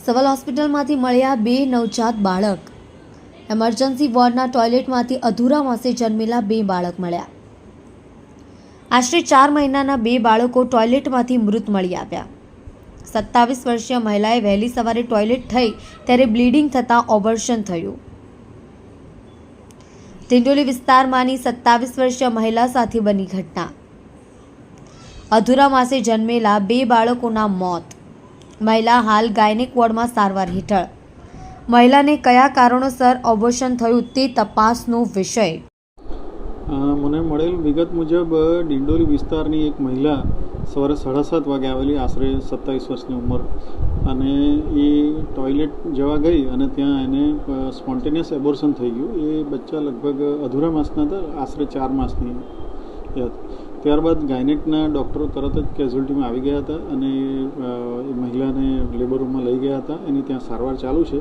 Civil હોસ્પિટલમાંથી મળ્યા 2 નવજાત બાળક। એમરજન્સી વોર્ડના ટોયલેટમાંથી અધૂરા માસે જન્મેલા 2 બાળક મળ્યા। આશરે 4 મહિનાના 2 બાળકો ટોયલેટમાંથી મૃત મળી આવ્યા। 27 વર્ષીય મહિલાએ વહેલી સવારે ટોયલેટ થઈ ત્યારે બ્લીડિંગ થતાં ઓપરેશન થયું। ડિંડોલી વિસ્તારમાંની 27 વર્ષીય મહિલા સાથે બની ઘટના। અધૂરા માસે જન્મેલા 2 બાળકોના મોત। મહિલા હાલ ગાયનેક વોર્ડમાં સારવાર હેઠળ। મહિલાને કયા કારણોસર ઓપરેશન થયું તે તપાસનો વિષય। મને મળેલ વિગત મુજબ ડિંડોલી વિસ્તારની એક મહિલા સવારે 7:30 વાગે આવેલી, આશરે 27 વર્ષની ઉંમર, અને એ ટોયલેટ જવા ગઈ અને ત્યાં એને સ્પોન્ટેનિયસ એબોર્શન થઈ ગયું। એ બચ્ચા લગભગ અધૂરા માસના હતા, આશરે 4 માસની હતી। ત્યારબાદ ગાયનેકના ડૉક્ટરો તરત જ કેઝ્યુઅલ્ટીમાં આવી ગયા હતા અને એ મહિલાને લેબર રૂમમાં લઈ ગયા હતા। એની ત્યાં સારવાર ચાલુ છે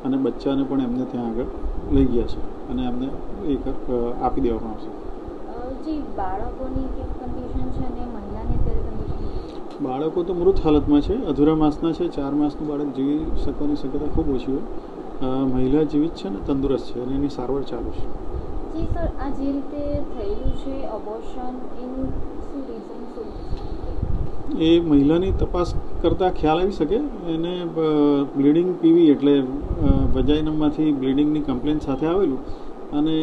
અને બચ્ચાને પણ એમને ત્યાં આગળ લઈ ગયા છે અને એમને એક આપી દેવામાં આવશે। બાળકો તો મૃત હાલતમાં છે, અધૂરા માસના છે। 4 માસનું બાળક જીવી શકવાની શક્યતા ખૂબ ઓછી હોય। મહિલા જીવિત છે ને તંદુરસ્ત છે અને એની સારવાર ચાલુ છે। જી સર, આ જે રીતે થયેલું છે અબોર્શન, એનું શું રીઝન શું? એ મહિલાની તપાસ કરતાં ખ્યાલ આવી શકે। એને બ્લીડિંગ પીવી એટલે વજાઇનામાંથી બ્લીડિંગની કમ્પ્લેન સાથે આવેલું અને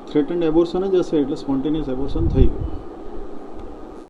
થ્રેટન્ડ એબોર્શન જ હશે, એટલે સ્પોન્ટેનિયસ એબોર્શન થઈ ગયું।